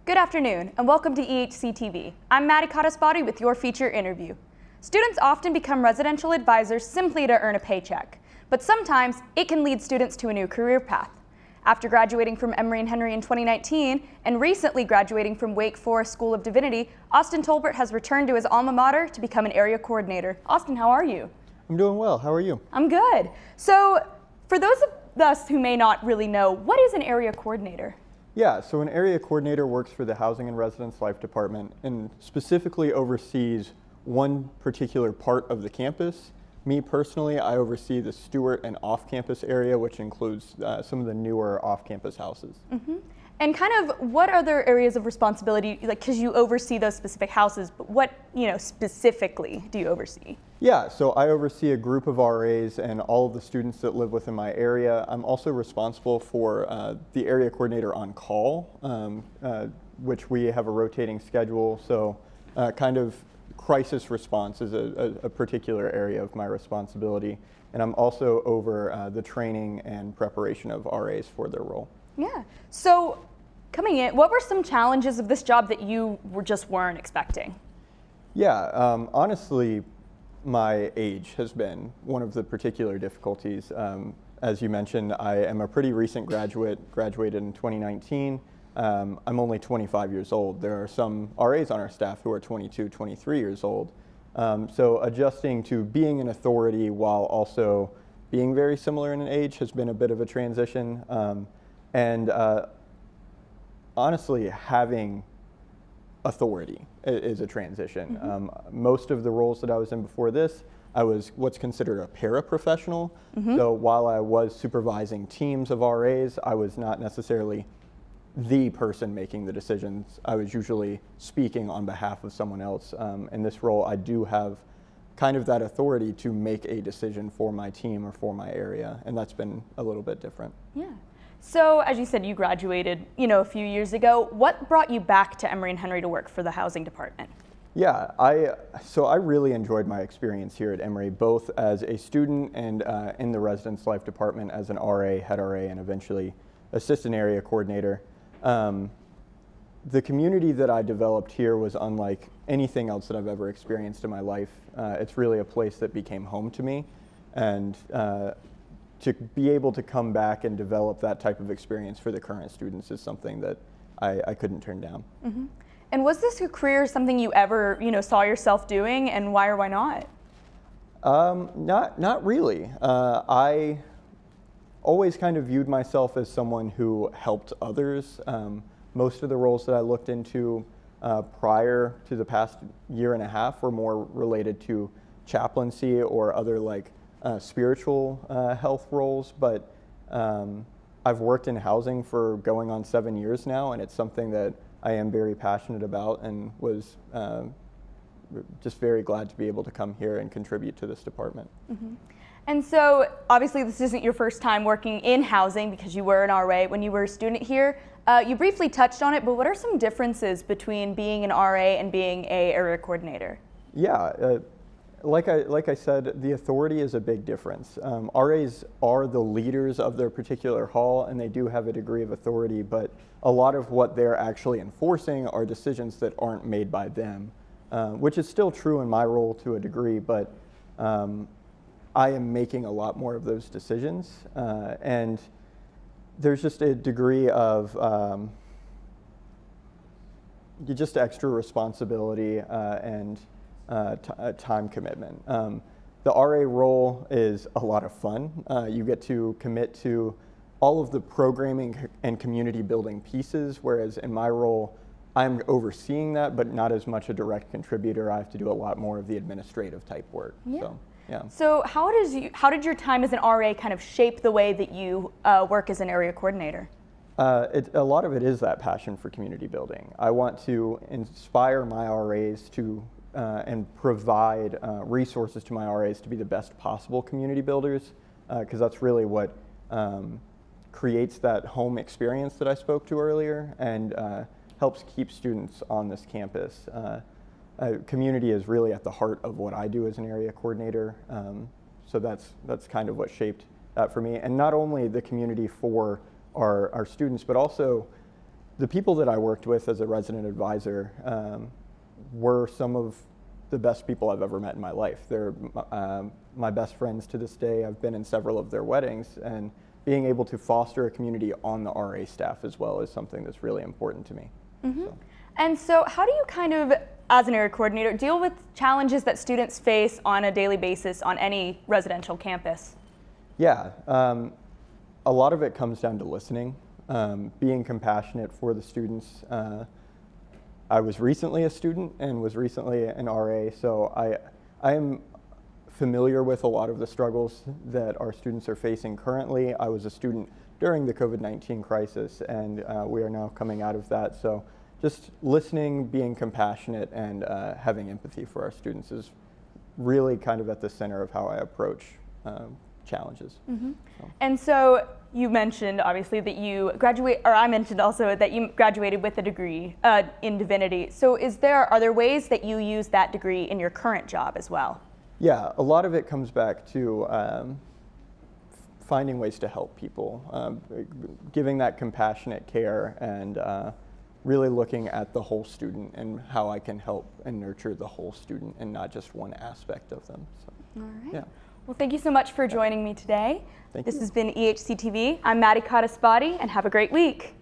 Good afternoon, and welcome to EHC-TV. I'm Madi Codispoti with your feature interview. Students often become residential advisors simply to earn a paycheck, but sometimes it can lead students to a new career path. After graduating from Emory Henry in 2019 and recently graduating from Wake Forest School of Divinity, Austin Tolbert has returned to his alma mater to become an area coordinator. Austin, how are you? I'm doing well. How are you? I'm good. So, for those of us who may not really know, what is an area coordinator? Yeah, so an area coordinator works for the Housing and Residence Life Department and specifically oversees one particular part of the campus. Me personally, I oversee the Stewart and off-campus area, which includes some of the newer off-campus houses. Mm-hmm. And kind of what other areas of responsibility, like because you oversee those specific houses, but what, specifically do you oversee? Yeah, so I oversee a group of RAs and all of the students that live within my area. I'm also responsible for the area coordinator on call, which we have a rotating schedule. So kind of crisis response is a particular area of my responsibility. And I'm also over the training and preparation of RAs for their role. Yeah. So coming in, what were some challenges of this job that you weren't expecting? Yeah, honestly, my age has been one of the particular difficulties. As you mentioned, I am a pretty recent graduated in 2019. I'm only 25 years old. There are some RAs on our staff who are 22, 23 years old. So adjusting to being an authority while also being very similar in age has been a bit of a transition. And honestly, having authority is a transition. Mm-hmm. Most of the roles that I was in before this, I was what's considered a paraprofessional. Mm-hmm. So while I was supervising teams of RAs, I was not necessarily the person making the decisions. I was usually speaking on behalf of someone else. In this role, I do have kind of that authority to make a decision for my team or for my area, and that's been a little bit different. Yeah. So, as you said, you graduated, a few years ago. What brought you back to Emory Henry to work for the housing department? Yeah, I really enjoyed my experience here at Emory, both as a student and in the residence life department as an RA, head RA, and eventually assistant area coordinator. The community that I developed here was unlike anything else that I've ever experienced in my life. It's really a place that became home to me, and to be able to come back and develop that type of experience for the current students is something that I couldn't turn down. Mm-hmm. And was this a career something you ever, saw yourself doing, and why or why not? Not really. I always kind of viewed myself as someone who helped others. Most of the roles that I looked into prior to the past year and a half were more related to chaplaincy or other spiritual health roles, but I've worked in housing for going on 7 years now, and it's something that I am very passionate about and was just very glad to be able to come here and contribute to this department. Mm-hmm. And so, obviously, this isn't your first time working in housing because you were an RA when you were a student here. You briefly touched on it, but what are some differences between being an RA and being an area coordinator? Yeah. Like I said, the authority is a big difference. RAs are the leaders of their particular hall, and they do have a degree of authority, but a lot of what they're actually enforcing are decisions that aren't made by them, which is still true in my role to a degree, but I am making a lot more of those decisions, and there's just a degree of just extra responsibility and time commitment. The RA role is a lot of fun. You get to commit to all of the programming and community building pieces, whereas in my role, I'm overseeing that, but not as much a direct contributor. I have to do a lot more of the administrative type work. Yeah. So, yeah. So how did your time as an RA kind of shape the way that you work as an area coordinator? A lot of it is that passion for community building. I want to inspire my RAs to and provide resources to my RAs to be the best possible community builders, because that's really what creates that home experience that I spoke to earlier and helps keep students on this campus. Community is really at the heart of what I do as an area coordinator, so that's kind of what shaped that for me. And not only the community for our students, but also The people that I worked with as a resident advisor were some of the best people I've ever met in my life. They're my best friends to this day. I've been in several of their weddings, and being able to foster a community on the RA staff as well is something that's really important to me. So. And so how do you kind of, as an area coordinator, deal with challenges that students face on a daily basis on any residential campus? Yeah, a lot of it comes down to listening, being compassionate for the students. I was recently a student and was recently an RA, so I am familiar with a lot of the struggles that our students are facing currently. I was a student during the COVID-19 crisis, and we are now coming out of that. So just listening, being compassionate, and having empathy for our students is really kind of at the center of how I approach challenges. So. And so you mentioned obviously that you I mentioned also that you graduated with a degree in divinity. So are there ways that you use that degree in your current job as well? Yeah, a lot of it comes back to finding ways to help people, giving that compassionate care, and really looking at the whole student and how I can help and nurture the whole student and not just one aspect of them. So, all right. Yeah. Well, thank you so much for joining me today. Thank This you. has been EHC-TV. I'm Madi Codispoti, and have a great week.